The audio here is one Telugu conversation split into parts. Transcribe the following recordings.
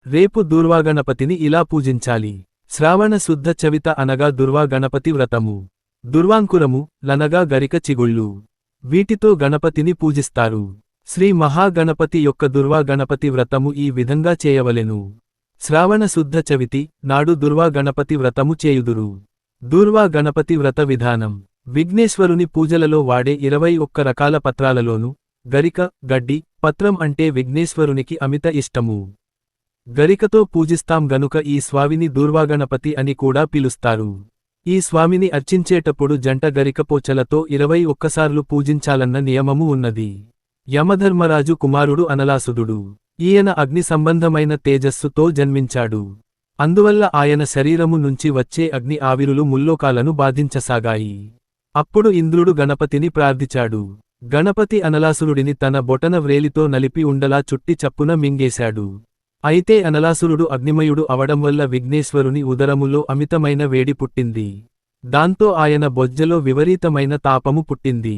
రేపు దూర్వాగణపతిని ఇలా పూజించాలి. శ్రావణ శుద్ధ చవిత అనగా దుర్వాగణపతి వ్రతము. దుర్వాంకురము లనగా గరిక చిగుళ్ళు. వీటితో గణపతిని పూజిస్తారు. శ్రీ మహాగణపతి యొక్క దుర్వాగణపతి వ్రతము ఈ విధంగా చేయవలెను. శ్రావణ శుద్ధ చవితి నాడు దుర్వాగణపతి వ్రతము చేయుదురు. దూర్వాగణపతి వ్రత విధానం. విఘ్నేశ్వరుని పూజలలో వాడే 21 రకాల పత్రాలలోను గరిక, గడ్డి, పత్రం అంటే విఘ్నేశ్వరునికి అమిత ఇష్టము. గరికతో పూజిస్తాం గనుక ఈ స్వామిని దూర్వాగణపతి అని కూడా పిలుస్తారు. ఈ స్వామిని అర్చించేటప్పుడు జంట గరికపోచలతో 21 సార్లు పూజించాలన్న నియమము ఉన్నది. యమధర్మరాజు కుమారుడు అనలాసుదుడు. ఈయన అగ్ని సంబంధమైన తేజస్సుతో జన్మించాడు. అందువల్ల ఆయన శరీరము నుంచి వచ్చే అగ్ని ఆవిరులు ముల్లోకాలను బాధించసాగాయి. అప్పుడు ఇంద్రుడు గణపతిని ప్రార్థించాడు. గణపతి అనలాసురుడిని తన బొటన వ్రేలితో నలిపి ఉండలా చుట్టి చప్పున మింగేశాడు. అయితే అనలాసురుడు అగ్నిమయుడు అవడం వల్ల విఘ్నేశ్వరుని ఉదరములో అమితమైన వేడి పుట్టింది. దాంతో ఆయన బొజ్జలో విపరీతమైన తాపము పుట్టింది.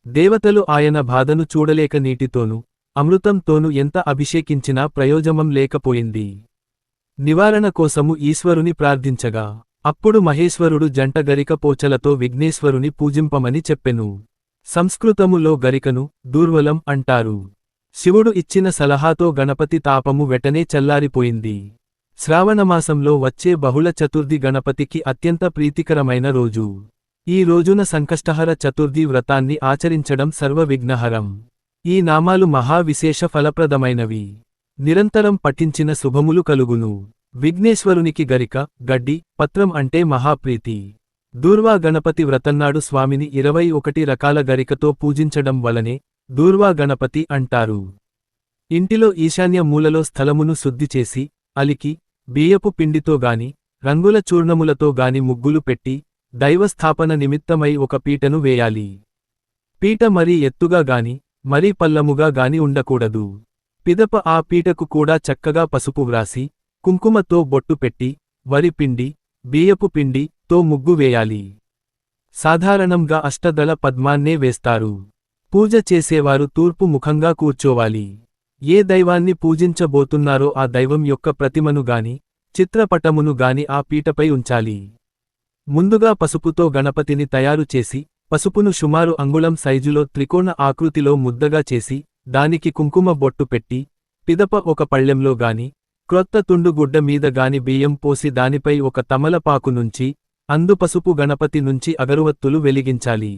దేవతలు ఆయన బాధను చూడలేక నీటితోనూ అమృతంతోనూ ఎంత అభిషేకించినా ప్రయోజనం లేకపోయింది. నివారణ కోసము ఈశ్వరుని ప్రార్థించగా అప్పుడు మహేశ్వరుడు జంట గరిక పోచలతో విఘ్నేశ్వరుని పూజింపమని చెప్పెను. సంస్కృతములో గరికను దూర్వలం అంటారు. శివుడు ఇచ్చిన సలహాతో గణపతి తాపము వెంటనే చల్లారిపోయింది. శ్రావణమాసంలో వచ్చే బహుళ చతుర్థి గణపతికి అత్యంత ప్రీతికరమైన రోజు. ఈ రోజున సంకష్టహర చతుర్థి వ్రతాన్ని ఆచరించడం సర్వ విఘ్నహరం. ఈ నామాలు మహా విశేష ఫలప్రదమైనవి. నిరంతరం పఠించిన శుభములు కలుగును. విఘ్నేశ్వరునికి గరిక, గడ్డి, పత్రం అంటే మహాప్రీతి. దూర్వా గణపతి వ్రతన్నాడు స్వామిని 21 రకాల గరికతో పూజించడం వలనే దూర్వా గణపతి అంటారు. ఇంటిలో ఈశాన్య మూలలో స్థలమును శుద్ధిచేసి అలికి బియ్యపు పిండితో గాని రంగుల చూర్ణములతో గాని ముగ్గులు పెట్టి దైవస్థాపన నిమిత్తమై ఒక పీటను వేయాలి. పీట మరీ ఎత్తుగా గాని మరీ పల్లముగా గాని ఉండకూడదు. పిదప ఆ పీటకు కూడా చక్కగా పసుపు వ్రాసి కుంకుమతో బొట్టు పెట్టి వరి పిండి, బియ్యపు పిండి తో ముగ్గు వేయాలి. సాధారణంగా అష్టదళ పద్మాన్నే వేస్తారు. పూజ చేసేవారు తూర్పు ముఖంగా కూర్చోవాలి. ఏ దైవాన్ని పూజించబోతున్నారో ఆ దైవం యొక్క ప్రతిమను గాని చిత్రపటమును గాని ఆ పీటపై ఉంచాలి. ముందుగా పసుపుతో గణపతిని తయారు చేసి పసుపును సుమారు అంగుళం సైజులో త్రికోణ ఆకృతిలో ముద్దగా చేసి దానికి కుంకుమ బొట్టు పెట్టి పిదప ఒక పళ్ళెంలో గాని క్రొత్త తుండు గుడ్డ మీద గాని బియ్యం పోసి దానిపై ఒక తమలపాకు నుంచి అందు పసుపు గణపతి నుంచి అగరువత్తులు వెలిగించాలి.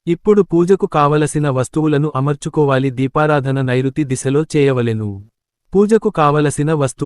ఇప్పుడు పూజకు కావలసిన వస్తువులను అమర్చుకోవాలి. దీపారాధన నైరుతి దిశలో చేయవలెను. పూజకు కావలసిన